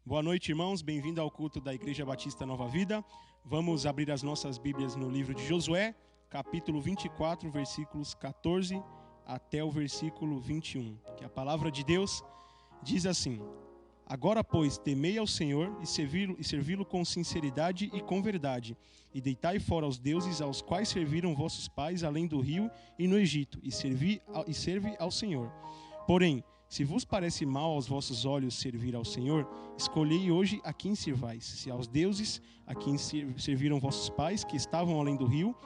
Boa noite, irmãos. Bem-vindo ao culto da Igreja Batista Nova Vida. Vamos abrir as nossas Bíblias no livro de Josué, capítulo 24, versículos 14 até o versículo 21. Que a palavra de Deus diz assim: Agora, pois, temei ao Senhor e servi-lo com sinceridade e com verdade, e deitai fora os deuses aos quais serviram vossos pais além do rio e no Egito, e serve ao Senhor. Porém, se vos parece mal aos vossos olhos servir ao Senhor, escolhei hoje a quem servais, se aos deuses a quem serviram vossos pais, que estavam além do rio,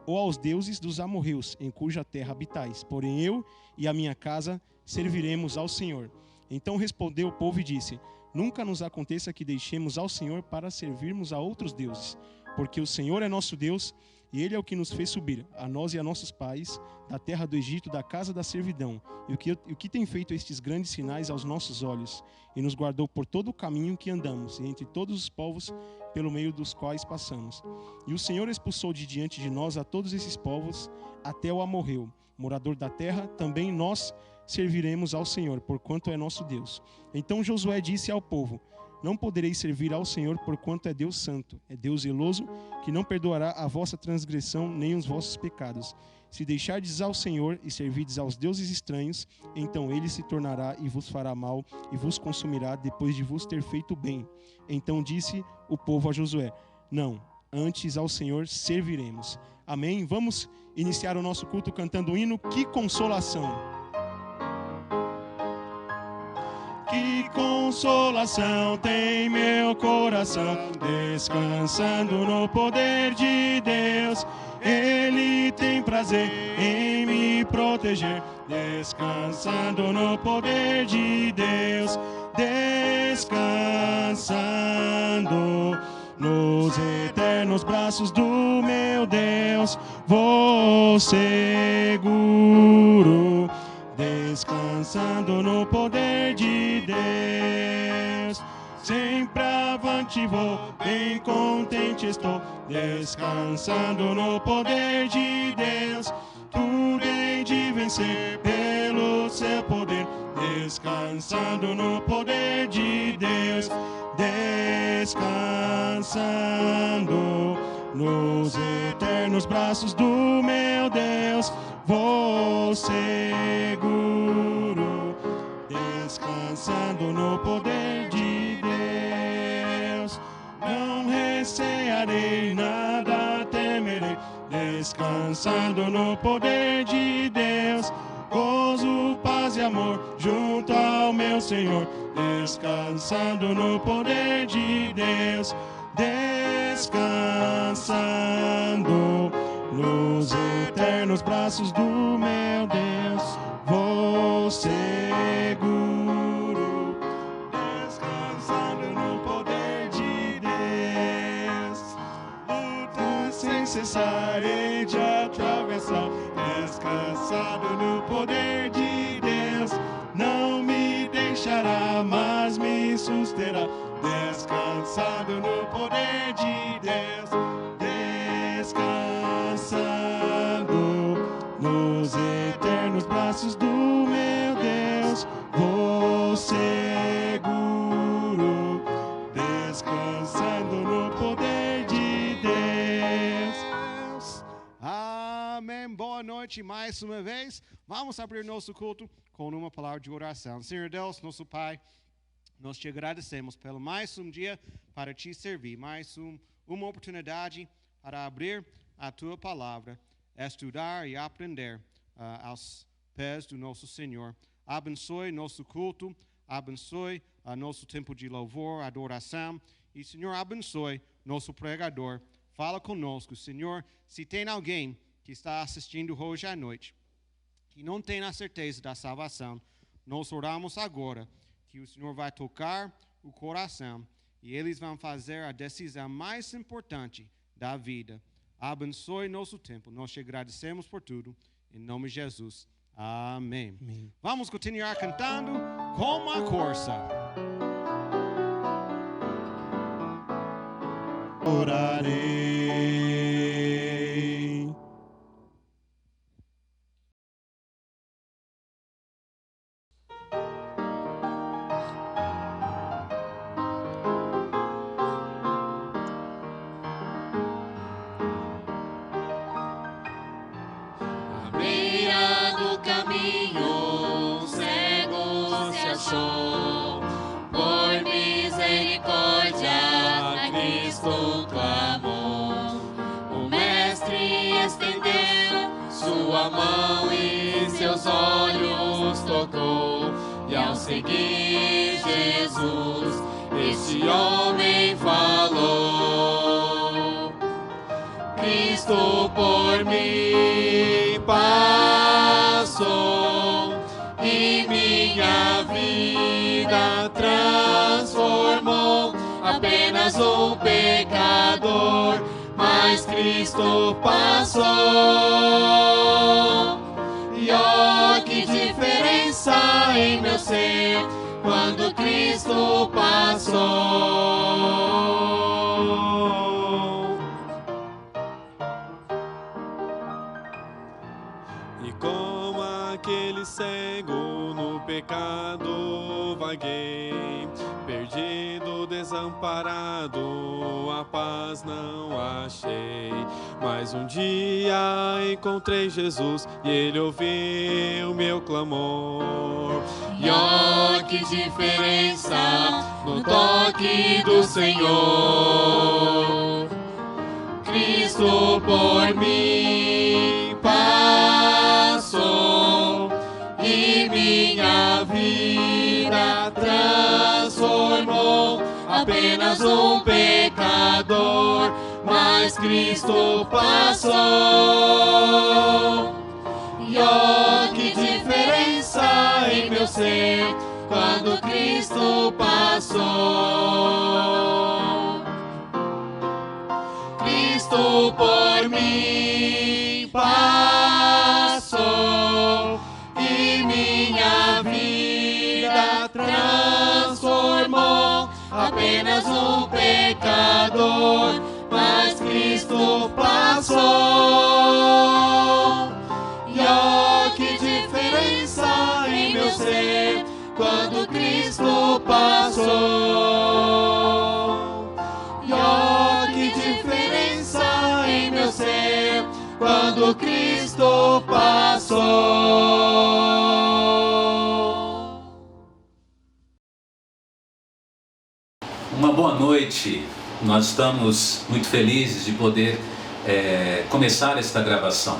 ou aos deuses dos amorreus, em cuja terra habitais. Porém eu e a minha casa serviremos ao Senhor. Então respondeu o povo e disse: Nunca nos aconteça que deixemos ao Senhor para servirmos a outros deuses, porque o Senhor é nosso Deus, e Ele é o que nos fez subir, a nós e a nossos pais, da terra do Egito, da casa da servidão, e o que tem feito estes grandes sinais aos nossos olhos, e nos guardou por todo o caminho que andamos, e entre todos os povos pelo meio dos quais passamos. E o Senhor expulsou de diante de nós a todos esses povos, até o amorreu, morador da terra. Também nós serviremos ao Senhor, porquanto é nosso Deus. Então Josué disse ao povo: Não podereis servir ao Senhor, porquanto é Deus santo, é Deus zeloso, que não perdoará a vossa transgressão nem os vossos pecados. Se deixardes ao Senhor e servirdes aos deuses estranhos, então ele se tornará e vos fará mal e vos consumirá depois de vos ter feito bem. Então disse o povo a Josué: Não, antes ao Senhor serviremos. Amém? Vamos iniciar o nosso culto cantando o hino Que Consolação. Que consolação tem meu coração, descansando no poder de Deus. Ele tem prazer em me proteger, descansando no poder de Deus. Descansando nos eternos braços do meu Deus, vou seguro, descansando no poder de Deus. Sempre avante vou, bem contente estou, descansando no poder de Deus. Tudo hei de vencer pelo seu poder, descansando no poder de Deus. Descansando nos eternos braços do meu Deus, vou seguro, descansando no poder de Deus. Não recearei, nada temerei, descansando no poder de Deus. Gozo, paz e amor junto ao meu Senhor, descansando no poder de Deus. Descansando nos eternos braços do meu Deus, vou seguro, descansando no poder de Deus. Luta sem cessar, hei de atravessar, descansado no poder de Deus. Não me deixará, mas me susterá, descansado no poder de Deus. Descansando nos eternos braços do meu Deus, vou seguro, descansando no poder de Deus. Amém. Boa noite mais uma vez. Vamos abrir nosso culto com uma palavra de oração. Senhor Deus, nosso Pai, nós te agradecemos pelo mais um dia para te servir, mais uma oportunidade para abrir a tua palavra, estudar e aprender aos pés do nosso Senhor. Abençoe nosso culto, abençoe nosso tempo de louvor, adoração, e, Senhor, abençoe nosso pregador. Fala conosco, Senhor. Se tem alguém que está assistindo hoje à noite, que não tem a certeza da salvação, nós oramos agora que o Senhor vai tocar o coração e eles vão fazer a decisão mais importante da vida. Abençoe nosso tempo. Nós te agradecemos por tudo. Em nome de Jesus. Amém. Amém. Vamos continuar cantando como a corça. Orarei. passou. Por misericórdia a Cristo clamou. O Mestre estendeu sua mão e seus olhos tocou. E ao seguir Jesus, este homem falou: Cristo por mim passou e minha vida transformou. Apenas um pecador, mas Cristo passou. E ó, que diferença em meu ser quando Cristo passou. E como aquele cego no pecado vaguei, perdido, desamparado, a paz não achei. Mas um dia encontrei Jesus e Ele ouviu meu clamor. E ó, que diferença no toque do Senhor. Cristo por mim passou e minha vida transformou. Apenas um pecador, mas Cristo passou. E ó, que diferença em meu ser quando Cristo passou. Cristo por mim passou e minha vida transformou. Apenas um pecador, mas Cristo passou. E ó, que diferença em meu ser quando Cristo passou. E ó, que diferença em meu ser quando Cristo passou. Uma boa noite. Nós estamos muito felizes de poder começar esta gravação.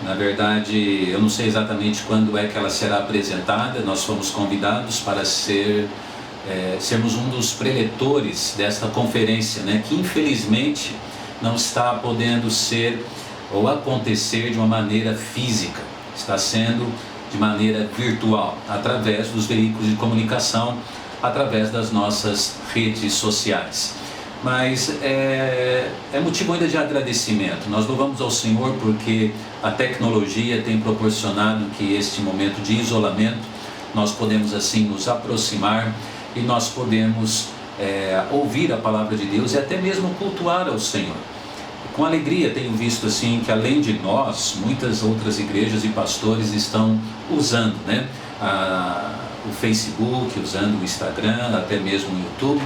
Na verdade, eu não sei exatamente quando é que ela será apresentada. Nós fomos convidados para sermos um dos preletores desta conferência, né, que infelizmente não está podendo ser ou acontecer de uma maneira física. Está sendo de maneira virtual, através dos veículos de comunicação, através das nossas redes sociais. Mas é motivo ainda de agradecimento. Nós louvamos ao Senhor porque a tecnologia tem proporcionado que este momento de isolamento nós podemos assim nos aproximar e nós podemos ouvir a palavra de Deus e até mesmo cultuar ao Senhor. Com alegria tenho visto assim que além de nós, muitas outras igrejas e pastores estão usando, né, o Facebook, usando o Instagram, até mesmo o YouTube,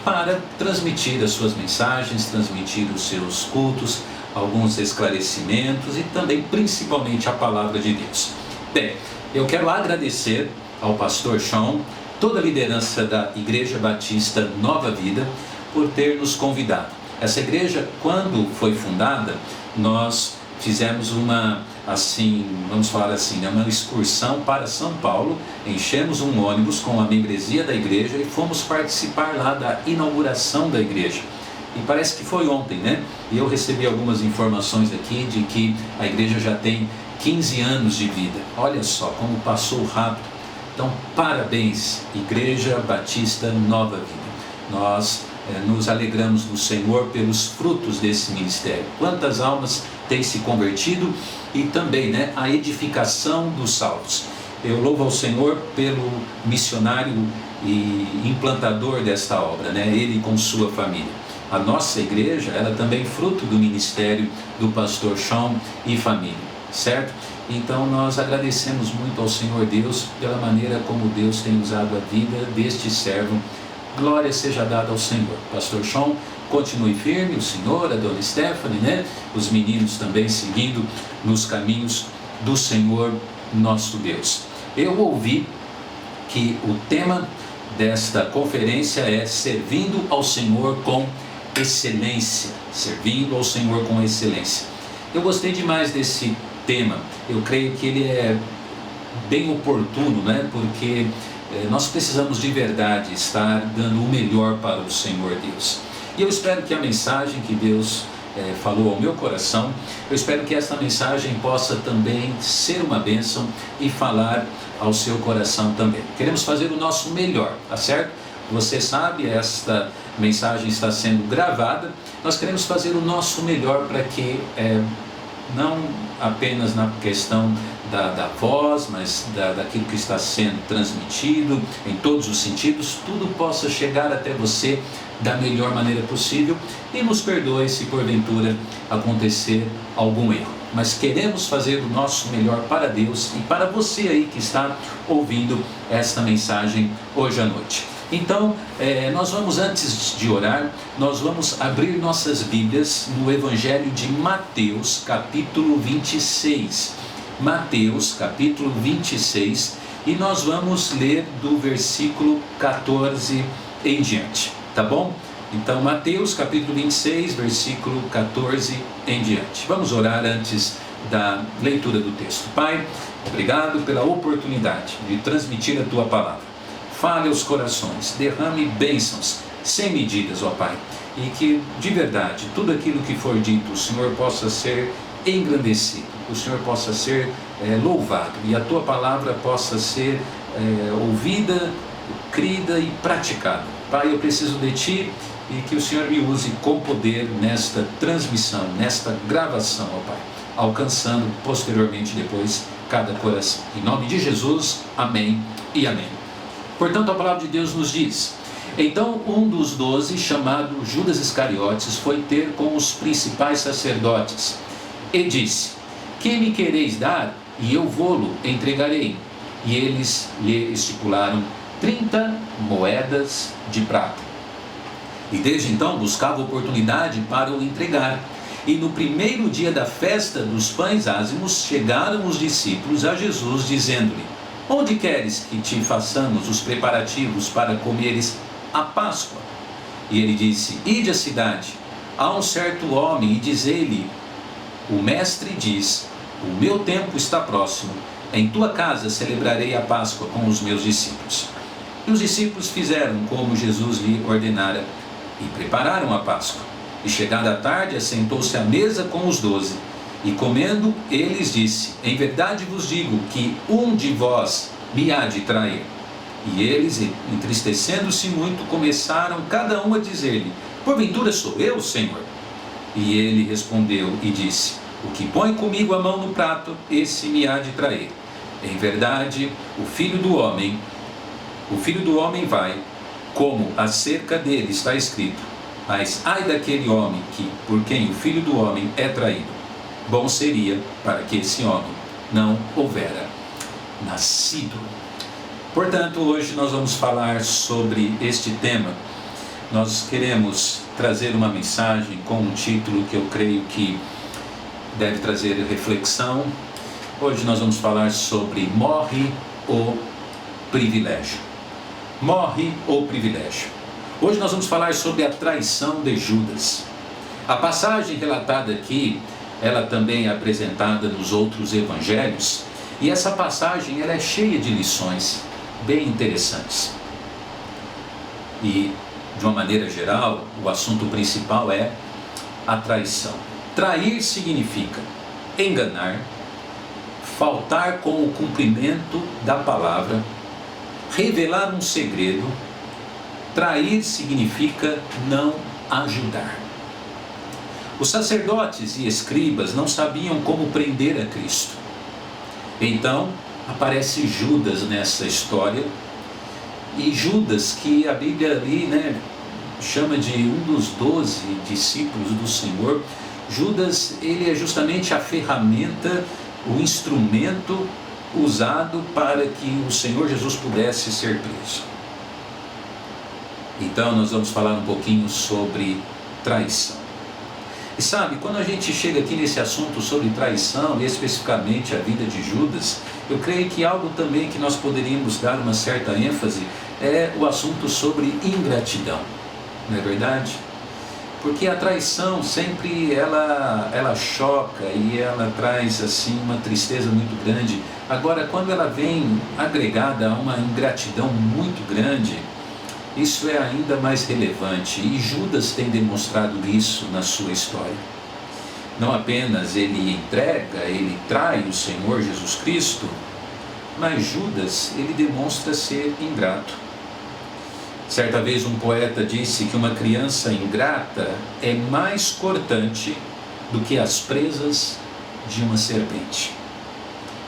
para transmitir as suas mensagens, transmitir os seus cultos, alguns esclarecimentos e também principalmente a palavra de Deus. Bem, eu quero agradecer ao pastor Sean, toda a liderança da Igreja Batista Nova Vida, por ter nos convidado. Essa igreja, quando foi fundada, nós fizemos uma excursão para São Paulo, enchemos um ônibus com a membresia da igreja e fomos participar lá da inauguração da igreja. E parece que foi ontem, né? E eu recebi algumas informações aqui de que a igreja já tem 15 anos de vida. Olha só como passou rápido. Então, parabéns, Igreja Batista Nova Vida. Nós nos alegramos no Senhor pelos frutos desse ministério. Quantas almas têm se convertido e também, né, a edificação dos salvos. Eu louvo ao Senhor pelo missionário e implantador desta obra, né, ele com sua família. A nossa igreja, ela também é fruto do ministério do pastor Sean e família, certo? Então nós agradecemos muito ao Senhor Deus pela maneira como Deus tem usado a vida deste servo. Glória seja dada ao Senhor. Pastor Sean, continue firme, o Senhor, a dona Stephanie, né? Os meninos também seguindo nos caminhos do Senhor nosso Deus. Eu ouvi que o tema desta conferência é Servindo ao Senhor com Excelência. Servindo ao Senhor com Excelência. Eu gostei demais desse tema. Eu creio que ele é bem oportuno, né? Porque nós precisamos de verdade estar dando o melhor para o Senhor Deus. E eu espero que a mensagem que Deus falou ao meu coração, eu espero que esta mensagem possa também ser uma bênção e falar ao seu coração também. Queremos fazer o nosso melhor, tá certo? Você sabe, esta mensagem está sendo gravada. Nós queremos fazer o nosso melhor para que não apenas na questão da voz, mas daquilo que está sendo transmitido em todos os sentidos, tudo possa chegar até você da melhor maneira possível, e nos perdoe se porventura acontecer algum erro. Mas queremos fazer o nosso melhor para Deus e para você aí que está ouvindo esta mensagem hoje à noite. Então, nós vamos, antes de orar, nós vamos abrir nossas Bíblias no Evangelho de Mateus, capítulo 26. Mateus, capítulo 26, e nós vamos ler do versículo 14 em diante, tá bom? Então, Mateus, capítulo 26, versículo 14 em diante. Vamos orar antes da leitura do texto. Pai, obrigado pela oportunidade de transmitir a Tua palavra. Fale aos corações, derrame bênçãos sem medidas, ó Pai, e que, de verdade, tudo aquilo que for dito, o Senhor possa ser engrandecido, o Senhor possa ser louvado, e a Tua palavra possa ser ouvida, crida e praticada. Pai, eu preciso de Ti, e que o Senhor me use com poder nesta transmissão, nesta gravação, ó Pai, alcançando posteriormente depois cada coração. Em nome de Jesus, amém e amém. Portanto, a palavra de Deus nos diz: então um dos 12, chamado Judas Iscariotes, foi ter com os principais sacerdotes e disse: que me quereis dar, e eu vô-lo entregarei. E eles lhe estipularam 30 moedas de prata. E desde então buscava oportunidade para o entregar. E no primeiro dia da festa dos pães ázimos, chegaram os discípulos a Jesus, dizendo-lhe: onde queres que te façamos os preparativos para comeres a Páscoa? E ele disse: ide à cidade, há um certo homem, e dizei-lhe: o mestre diz, o meu tempo está próximo, em tua casa celebrarei a Páscoa com os meus discípulos. E os discípulos fizeram como Jesus lhe ordenara, e prepararam a Páscoa. E chegada a tarde, assentou-se à mesa com os 12, e comendo, eles disse: em verdade vos digo que um de vós me há de trair. E eles, entristecendo-se muito, começaram cada um a dizer-lhe: porventura sou eu, Senhor? E ele respondeu e disse: o que põe comigo a mão no prato, esse me há de trair. Em verdade, o Filho do Homem vai, como acerca dele está escrito. Mas ai daquele homem por quem o Filho do Homem é traído. Bom seria para que esse homem não houvera nascido. Portanto, hoje nós vamos falar sobre este tema. Nós queremos trazer uma mensagem com um título que eu creio que deve trazer reflexão. Hoje nós vamos falar sobre morre o privilégio. Morre o privilégio. Hoje nós vamos falar sobre a traição de Judas. A passagem relatada aqui, ela também é apresentada nos outros evangelhos, e essa passagem ela é cheia de lições bem interessantes. E, de uma maneira geral, o assunto principal é a traição. Trair significa enganar, faltar com o cumprimento da palavra, revelar um segredo. Trair significa não ajudar. Os sacerdotes e escribas não sabiam como prender a Cristo. Então, aparece Judas nessa história. E Judas, que a Bíblia ali, chama de um dos 12 discípulos do Senhor. Judas, ele é justamente a ferramenta, o instrumento usado para que o Senhor Jesus pudesse ser preso. Então nós vamos falar um pouquinho sobre traição. E sabe, quando a gente chega aqui nesse assunto sobre traição, e especificamente a vida de Judas, eu creio que algo também que nós poderíamos dar uma certa ênfase é o assunto sobre ingratidão, não é verdade? Porque a traição sempre ela choca e ela traz assim uma tristeza muito grande. Agora, quando ela vem agregada a uma ingratidão muito grande, isso é ainda mais relevante. E Judas tem demonstrado isso na sua história. Não apenas ele trai o Senhor Jesus Cristo, mas Judas, ele demonstra ser ingrato. Certa vez um poeta disse que uma criança ingrata é mais cortante do que as presas de uma serpente.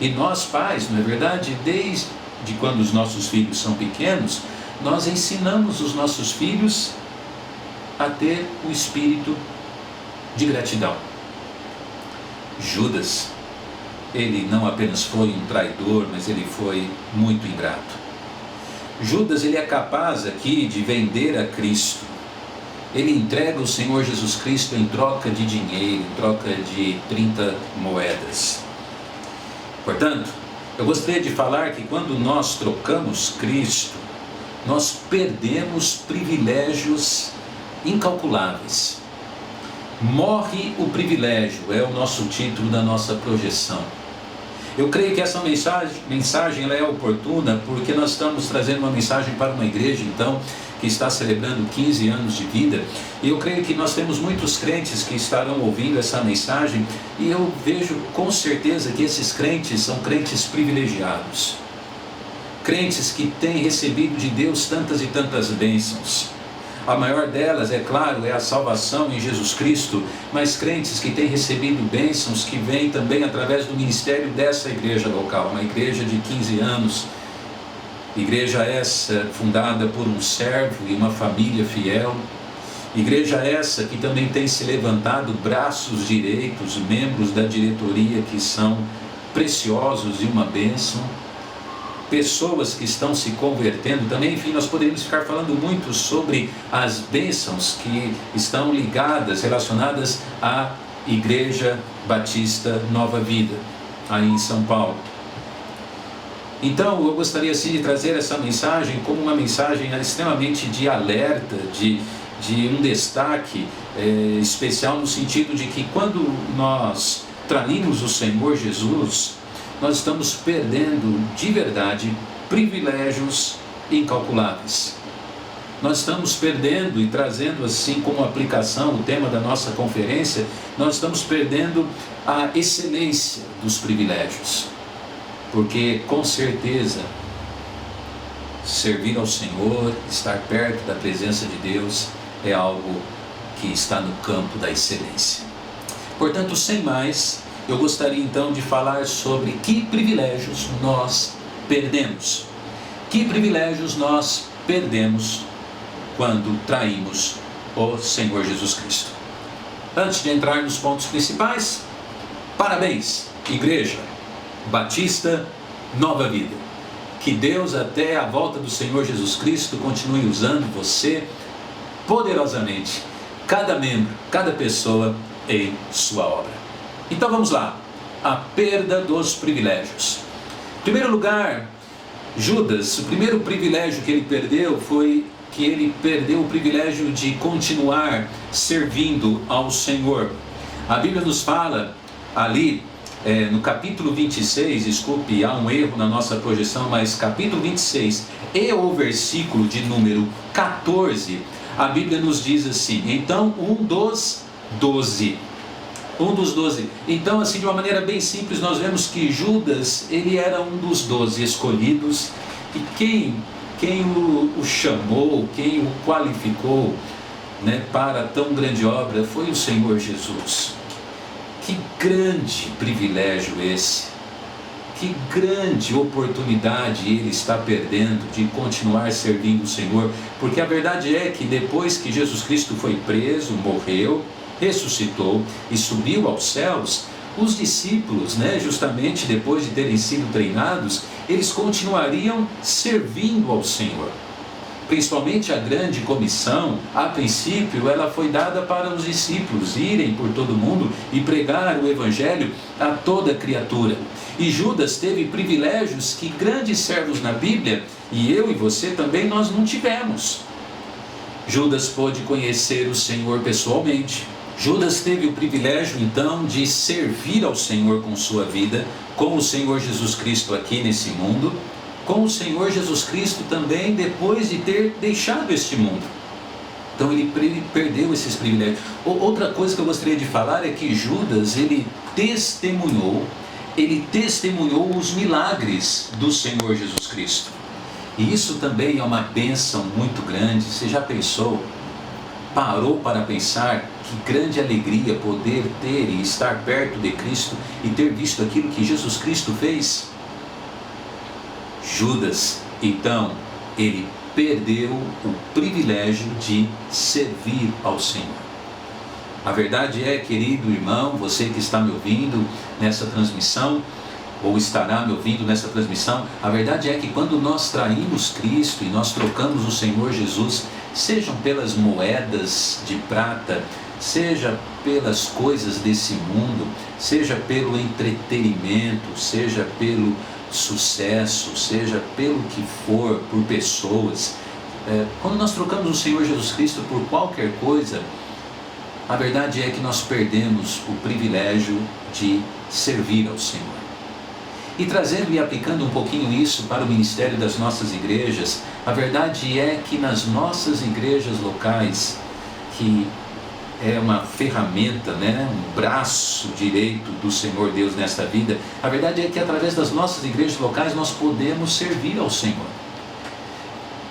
E nós pais, não é verdade, desde quando os nossos filhos são pequenos, nós ensinamos os nossos filhos a ter o espírito de gratidão. Judas, ele não apenas foi um traidor, mas ele foi muito ingrato. Judas, ele é capaz aqui de vender a Cristo. Ele entrega o Senhor Jesus Cristo em troca de dinheiro, em troca de 30 moedas. Portanto, eu gostaria de falar que quando nós trocamos Cristo, nós perdemos privilégios incalculáveis. Morre o privilégio, é o nosso título da nossa projeção. Eu creio que essa mensagem ela é oportuna porque nós estamos trazendo uma mensagem para uma igreja, então, que está celebrando 15 anos de vida. E eu creio que nós temos muitos crentes que estarão ouvindo essa mensagem e eu vejo com certeza que esses crentes são crentes privilegiados. Crentes que têm recebido de Deus tantas e tantas bênçãos. A maior delas, é claro, é a salvação em Jesus Cristo, mas crentes que têm recebido bênçãos que vêm também através do ministério dessa igreja local, uma igreja de 15 anos, igreja essa fundada por um servo e uma família fiel, igreja essa que também tem se levantado braços direitos, membros da diretoria que são preciosos e uma bênção, pessoas que estão se convertendo também. Enfim, nós poderíamos ficar falando muito sobre as bênçãos que estão ligadas, relacionadas à Igreja Batista Nova Vida, aí em São Paulo. Então, eu gostaria assim de trazer essa mensagem como uma mensagem extremamente de alerta, de um destaque especial, no sentido de que quando nós traímos o Senhor Jesus, nós estamos perdendo de verdade privilégios incalculáveis. Nós estamos perdendo, e trazendo assim como aplicação o tema da nossa conferência, nós estamos perdendo a excelência dos privilégios. Porque com certeza servir ao Senhor, estar perto da presença de Deus é algo que está no campo da excelência. Portanto, sem mais, eu gostaria então de falar sobre que privilégios nós perdemos. Que privilégios nós perdemos quando traímos o Senhor Jesus Cristo. Antes de entrar nos pontos principais, parabéns, Igreja Batista Nova Vida. Que Deus, até a volta do Senhor Jesus Cristo, continue usando você poderosamente, cada membro, cada pessoa em sua obra. Então vamos lá, a perda dos privilégios. Em primeiro lugar, Judas, o primeiro privilégio que ele perdeu foi que ele perdeu o privilégio de continuar servindo ao Senhor. A Bíblia nos fala ali, no capítulo 26, desculpe, há um erro na nossa projeção, mas capítulo 26 e o versículo de número 14, a Bíblia nos diz assim: então um dos 12. Então, assim, de uma maneira bem simples, nós vemos que Judas, ele era um dos 12 escolhidos, e quem o chamou, quem o qualificou, né, para tão grande obra foi o Senhor Jesus. Que grande privilégio esse, que grande oportunidade ele está perdendo de continuar servindo o Senhor, porque a verdade é que depois que Jesus Cristo foi preso, morreu, ressuscitou e subiu aos céus, os discípulos, justamente depois de terem sido treinados, eles continuariam servindo ao Senhor. principalmente a grande comissão, a princípio ela foi dada para os discípulos irem por todo mundo e pregar o evangelho a toda criatura. E Judas teve privilégios que grandes servos na Bíblia, e eu e você também, nós não tivemos. Judas pôde conhecer o Senhor pessoalmente. Judas teve o privilégio então de servir ao Senhor com sua vida, com o Senhor Jesus Cristo aqui nesse mundo, com o Senhor Jesus Cristo também depois de ter deixado este mundo. Então ele perdeu esses privilégios. Outra coisa que eu gostaria de falar é que Judas, ele testemunhou os milagres do Senhor Jesus Cristo. E isso também é uma bênção muito grande. Você já pensou? Parou para pensar que grande alegria poder ter e estar perto de Cristo e ter visto aquilo que Jesus Cristo fez? Judas, então, ele perdeu o privilégio de servir ao Senhor. A verdade é, querido irmão, você que está me ouvindo nessa transmissão, ou estará me ouvindo nessa transmissão, a verdade é que quando nós traímos Cristo e nós trocamos o Senhor Jesus, sejam pelas moedas de prata, seja pelas coisas desse mundo, seja pelo entretenimento, seja pelo sucesso, seja pelo que for, por pessoas, quando nós trocamos o Senhor Jesus Cristo por qualquer coisa, a verdade é que nós perdemos o privilégio de servir ao Senhor. E trazendo e aplicando um pouquinho isso para o ministério das nossas igrejas, a verdade é que nas nossas igrejas locais, que é uma ferramenta, um braço direito do Senhor Deus nesta vida, a verdade é que através das nossas igrejas locais nós podemos servir ao Senhor.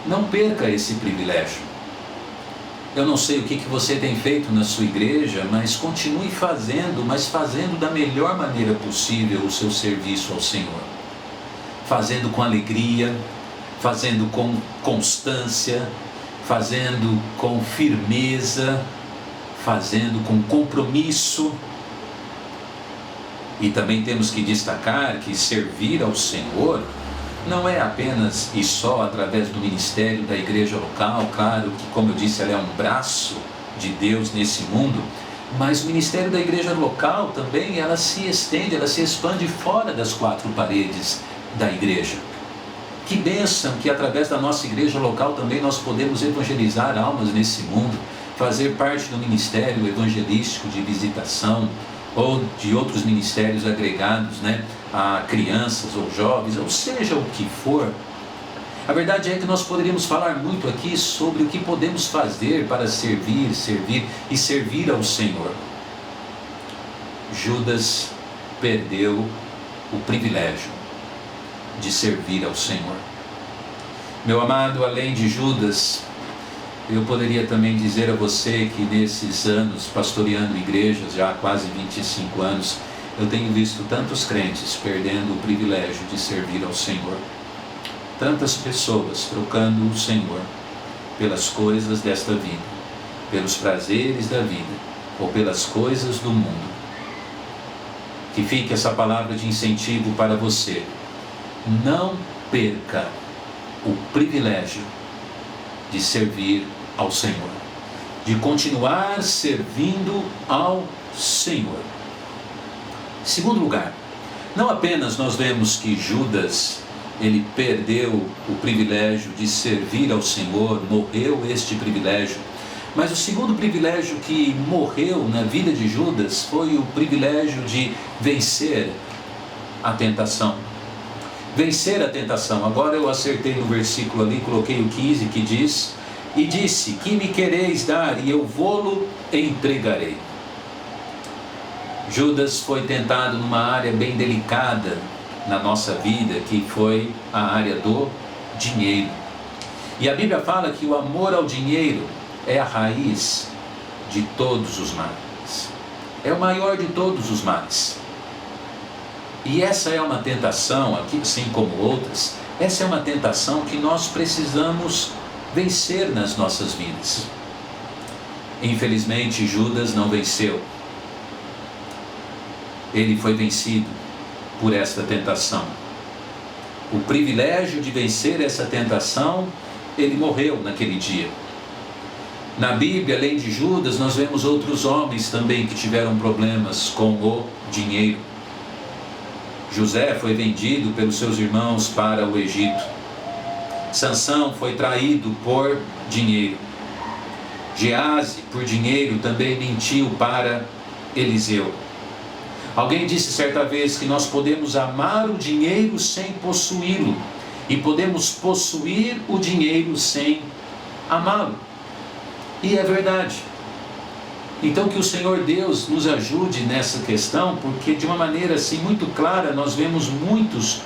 Não perca esse privilégio. Eu não sei o que você tem feito na sua igreja, mas continue fazendo, mas fazendo da melhor maneira possível o seu serviço ao Senhor. Fazendo com alegria, fazendo com constância, fazendo com firmeza, fazendo com compromisso. E também temos que destacar que servir ao Senhor não é apenas e só através do ministério da igreja local. Claro que, como eu disse, ela é um braço de Deus nesse mundo, mas o ministério da igreja local também, ela se estende, ela se expande fora das quatro paredes da igreja. Que bênção que através da nossa igreja local também nós podemos evangelizar almas nesse mundo, fazer parte do ministério evangelístico de visitação, ou de outros ministérios agregados, a crianças ou jovens, ou seja o que for. A verdade é que nós poderíamos falar muito aqui sobre o que podemos fazer para servir e servir ao Senhor. Judas perdeu o privilégio de servir ao Senhor. Meu amado, além de Judas, eu poderia também dizer a você que nesses anos, pastoreando igrejas, já há quase 25 anos, eu tenho visto tantos crentes perdendo o privilégio de servir ao Senhor. Tantas pessoas trocando o Senhor pelas coisas desta vida, pelos prazeres da vida, ou pelas coisas do mundo. Que fique essa palavra de incentivo para você. Não perca o privilégio de servir ao Senhor, de continuar servindo ao Senhor. Segundo lugar, não apenas nós vemos que Judas, ele perdeu o privilégio de servir ao Senhor, morreu este privilégio, mas o segundo privilégio que morreu na vida de Judas foi o privilégio de vencer a tentação. Vencer a tentação. Agora eu acertei no versículo ali, coloquei o 15, que diz: e disse, que me quereis dar, e eu vô-lo entregarei. Judas foi tentado numa área bem delicada na nossa vida, que foi a área do dinheiro. E a Bíblia fala que o amor ao dinheiro é a raiz de todos os males. É o maior de todos os males. E essa é uma tentação, aqui, assim como outras, essa é uma tentação que nós precisamos vencer nas nossas vidas. Infelizmente, Judas não venceu. Ele foi vencido por esta tentação. O privilégio de vencer essa tentação ele morreu naquele dia. Na Bíblia, além de Judas, nós vemos outros homens também que tiveram problemas com o dinheiro. José foi vendido pelos seus irmãos para o Egito. Sansão foi traído por dinheiro. Gease, por dinheiro, também mentiu para Eliseu. Alguém disse certa vez que nós podemos amar o dinheiro sem possuí-lo, e podemos possuir o dinheiro sem amá-lo. E é verdade. Então que o Senhor Deus nos ajude nessa questão, porque de uma maneira assim muito clara nós vemos muitos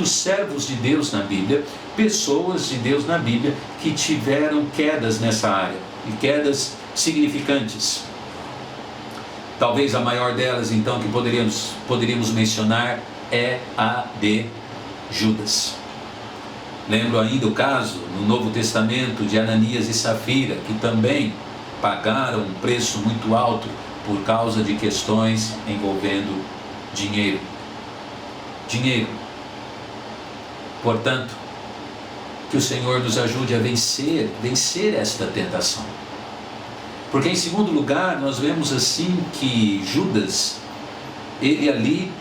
servos de Deus na Bíblia, pessoas de Deus na Bíblia que tiveram quedas nessa área, e quedas significantes. Talvez a maior delas então que poderíamos mencionar é a de Judas. Lembro ainda o caso no Novo Testamento de Ananias e Safira, que também pagaram um preço muito alto por causa de questões envolvendo dinheiro. Dinheiro. Portanto, que o Senhor nos ajude a vencer esta tentação. Porque em segundo lugar, nós vemos assim que Judas, ele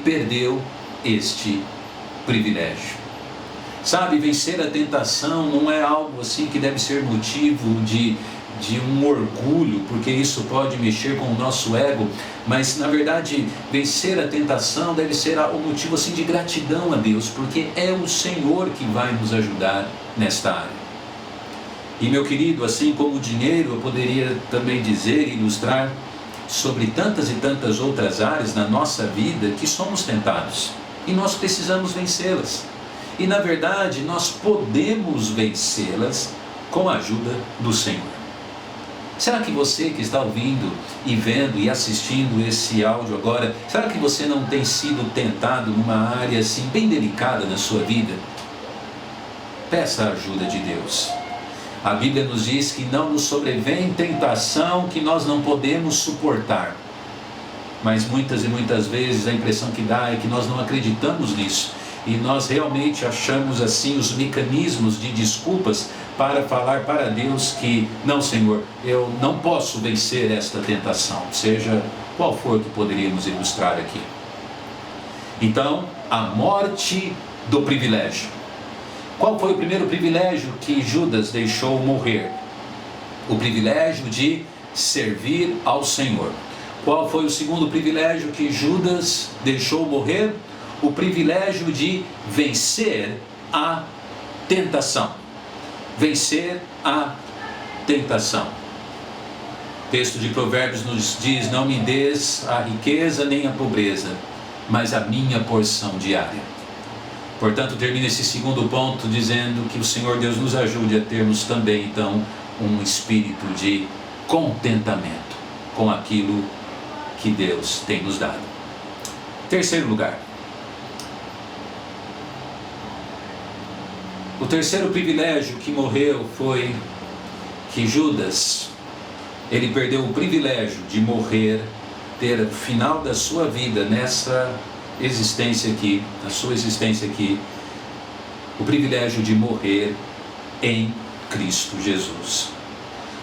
perdeu este privilégio. Sabe, vencer a tentação não é algo assim que deve ser motivo de um orgulho, porque isso pode mexer com o nosso ego, mas na verdade vencer a tentação deve ser um motivo assim de gratidão a Deus, porque é o Senhor que vai nos ajudar nesta área. E meu querido, assim como o dinheiro, eu poderia também dizer e ilustrar sobre tantas e tantas outras áreas na nossa vida que somos tentados, e nós precisamos vencê-las. E na verdade nós podemos vencê-las com a ajuda do Senhor. Será que você que está ouvindo e vendo e assistindo esse áudio agora, será que você não tem sido tentado numa área assim bem delicada na sua vida? Peça a ajuda de Deus. A Bíblia nos diz que não nos sobrevém tentação que nós não podemos suportar. Mas muitas e muitas vezes a impressão que dá é que nós não acreditamos nisso. E nós realmente achamos assim os mecanismos de desculpas para falar para Deus que não, Senhor, eu não posso vencer esta tentação, seja qual for que poderíamos ilustrar aqui. Então, a morte do privilégio. Qual foi o primeiro privilégio que Judas deixou morrer? O privilégio de servir ao Senhor. Qual foi o segundo privilégio que Judas deixou morrer? O privilégio de vencer a tentação. Vencer a tentação. O texto de Provérbios nos diz: não me des a riqueza nem a pobreza, mas a minha porção diária. Portanto, termina esse segundo ponto dizendo que o Senhor Deus nos ajude a termos também, então, um espírito de contentamento com aquilo que Deus tem nos dado. Terceiro lugar. O terceiro privilégio que morreu foi que Judas, ele perdeu o privilégio de morrer, ter o final da sua vida nessa existência aqui, na sua existência aqui, o privilégio de morrer em Cristo Jesus.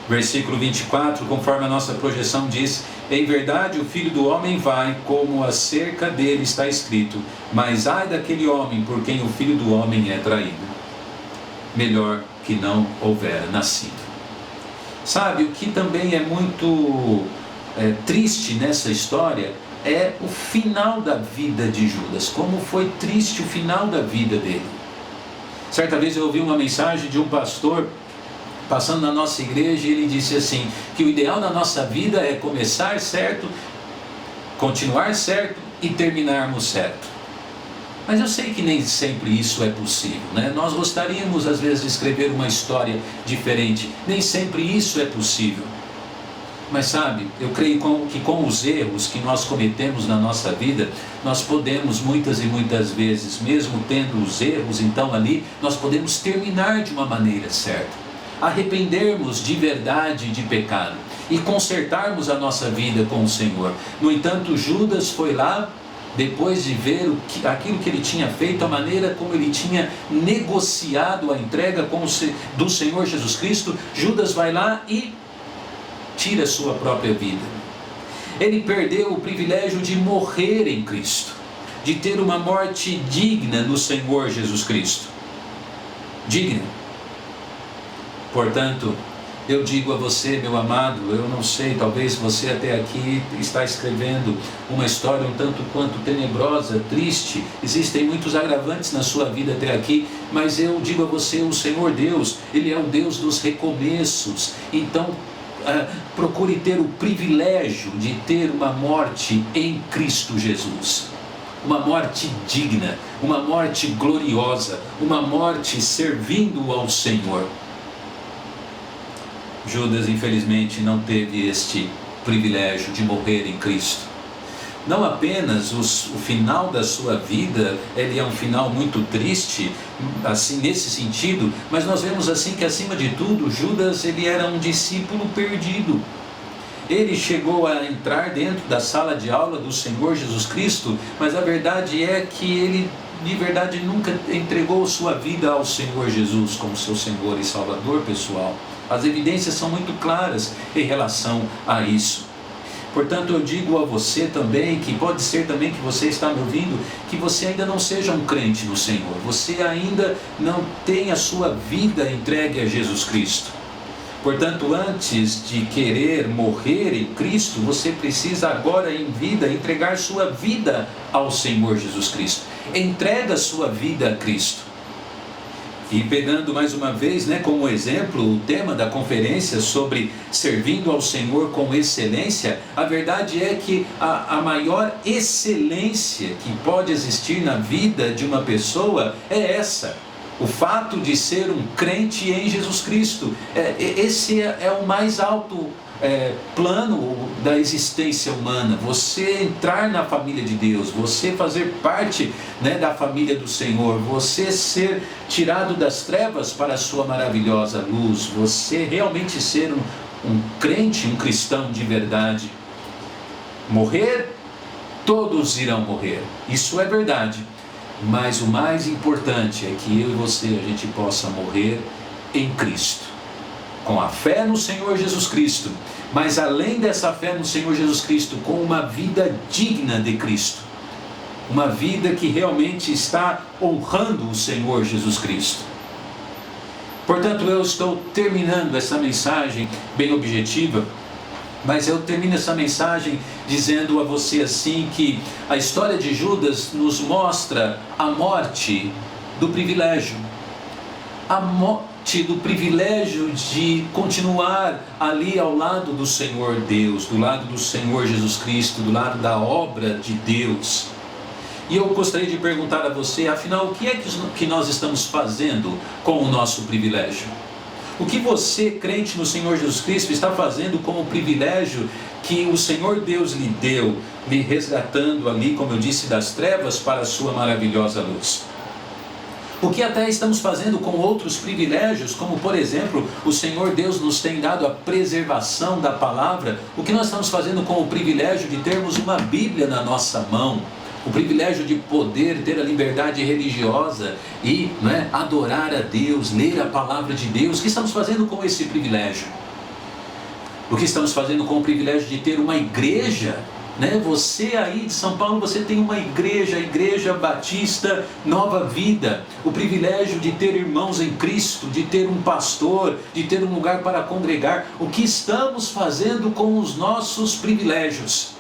Versículo 24, conforme a nossa projeção diz: em verdade o Filho do Homem vai, como acerca dele está escrito, mas ai daquele homem por quem o Filho do Homem é traído. Melhor que não houvera nascido. Sabe, o que também é muito triste nessa história é o final da vida de Judas. Como foi triste o final da vida dele. Certa vez eu ouvi uma mensagem de um pastor passando na nossa igreja e ele disse assim, que o ideal na nossa vida é começar certo, continuar certo e terminarmos certo. Mas eu sei que nem sempre isso é possível, né? Nós gostaríamos às vezes de escrever uma história diferente, nem sempre isso é possível. Mas sabe, eu creio que com os erros que nós cometemos na nossa vida, nós podemos muitas e muitas vezes, mesmo tendo os erros então ali, nós podemos terminar de uma maneira certa, arrependermos de verdade de pecado e consertarmos a nossa vida com o Senhor. No entanto, Judas foi lá depois de ver aquilo que ele tinha feito, a maneira como ele tinha negociado a entrega do Senhor Jesus Cristo, Judas vai lá e tira a sua própria vida. Ele perdeu o privilégio de morrer em Cristo, de ter uma morte digna no Senhor Jesus Cristo. Digna. Portanto, eu digo a você, meu amado, eu não sei, talvez você até aqui está escrevendo uma história um tanto quanto tenebrosa, triste. Existem muitos agravantes na sua vida até aqui, mas eu digo a você, o Senhor Deus, Ele é o Deus dos recomeços. Então, procure ter o privilégio de ter uma morte em Cristo Jesus. Uma morte digna, uma morte gloriosa, uma morte servindo ao Senhor. Judas, infelizmente, não teve este privilégio de morrer em Cristo. Não apenas o final da sua vida, ele é um final muito triste, assim, nesse sentido, mas nós vemos assim que, acima de tudo, Judas, ele era um discípulo perdido. Ele chegou a entrar dentro da sala de aula do Senhor Jesus Cristo, mas a verdade é que ele, de verdade, nunca entregou sua vida ao Senhor Jesus como seu Senhor e Salvador pessoal. As evidências são muito claras em relação a isso. Portanto, eu digo a você também, que pode ser também que você está me ouvindo, que você ainda não seja um crente no Senhor. Você ainda não tem a sua vida entregue a Jesus Cristo. Portanto, antes de querer morrer em Cristo, você precisa agora em vida entregar sua vida ao Senhor Jesus Cristo. Entrega sua vida a Cristo. E pegando mais uma vez, como exemplo, o tema da conferência sobre servindo ao Senhor com excelência, a verdade é que a maior excelência que pode existir na vida de uma pessoa é essa. O fato de ser um crente em Jesus Cristo. Esse é o mais alto plano da existência humana. Você entrar na família de Deus, você fazer parte da família do Senhor, você ser tirado das trevas para a sua maravilhosa luz, você realmente ser um crente, um cristão de verdade. Morrer, todos irão morrer, isso é verdade, mas o mais importante é que eu e você, a gente possa morrer em Cristo, com a fé no Senhor Jesus Cristo, mas além dessa fé no Senhor Jesus Cristo, com uma vida digna de Cristo, uma vida que realmente está honrando o Senhor Jesus Cristo. Portanto, eu estou terminando essa mensagem bem objetiva, mas eu termino essa mensagem dizendo a você assim que a história de Judas nos mostra a morte do privilégio. A morte do privilégio de continuar ali ao lado do Senhor Deus, do lado do Senhor Jesus Cristo, do lado da obra de Deus. E eu gostaria de perguntar a você, afinal, o que é que nós estamos fazendo com o nosso privilégio? O que você, crente no Senhor Jesus Cristo, está fazendo com o privilégio que o Senhor Deus lhe deu, lhe resgatando ali, como eu disse, das trevas para a sua maravilhosa luz? O que até estamos fazendo com outros privilégios, como por exemplo, o Senhor Deus nos tem dado a preservação da palavra, o que nós estamos fazendo com o privilégio de termos uma Bíblia na nossa mão, o privilégio de poder ter a liberdade religiosa e adorar a Deus, ler a palavra de Deus. O que estamos fazendo com esse privilégio? O que estamos fazendo com o privilégio de ter uma igreja? Você aí de São Paulo, você tem uma igreja, a Igreja Batista Nova Vida, o privilégio de ter irmãos em Cristo, de ter um pastor, de ter um lugar para congregar. O que estamos fazendo com os nossos privilégios?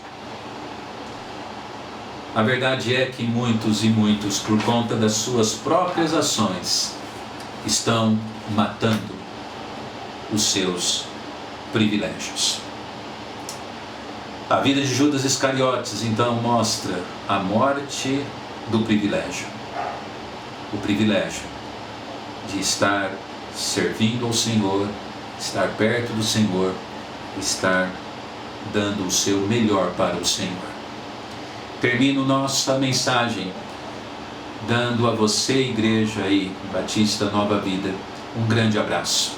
A verdade é que muitos e muitos, por conta das suas próprias ações, estão matando os seus privilégios. A vida de Judas Iscariotes, então, mostra a morte do privilégio. O privilégio de estar servindo ao Senhor, estar perto do Senhor, estar dando o seu melhor para o Senhor. Termino nossa mensagem dando a você, igreja aí, Batista Nova Vida, um grande abraço.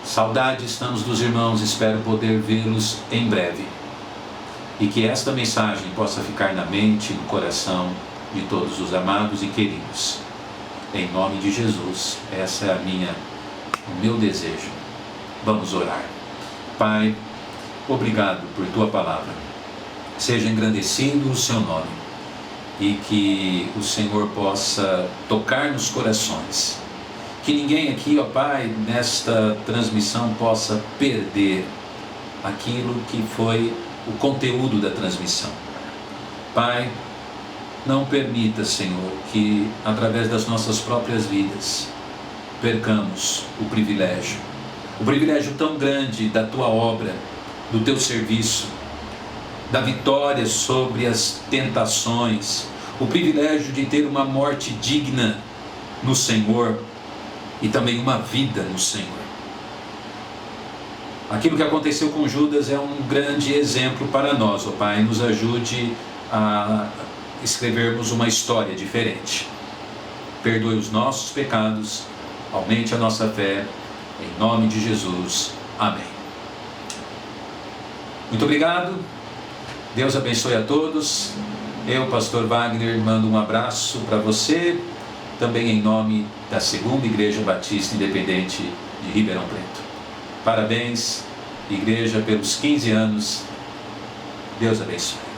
Saudade estamos dos irmãos, espero poder vê-los em breve. e que esta mensagem possa ficar na mente e no coração de todos os amados e queridos. Em nome de Jesus, essa é o meu desejo. Vamos orar. Pai, obrigado por tua palavra. Seja engrandecido o seu nome e que o Senhor possa tocar nos corações. Que ninguém aqui, ó Pai, nesta transmissão possa perder aquilo que foi o conteúdo da transmissão. Pai, não permita, Senhor, que através das nossas próprias vidas percamos o privilégio tão grande da tua obra, do teu serviço, da vitória sobre as tentações, o privilégio de ter uma morte digna no Senhor e também uma vida no Senhor. Aquilo que aconteceu com Judas é um grande exemplo para nós, ó Pai. Nos ajude a escrevermos uma história diferente. Perdoe os nossos pecados, aumente a nossa fé, em nome de Jesus. Amém. Muito obrigado. Deus abençoe a todos. Eu, pastor Wagner, mando um abraço para você, também em nome da 2ª Igreja Batista Independente de Ribeirão Preto. Parabéns, igreja, pelos 15 anos. Deus abençoe.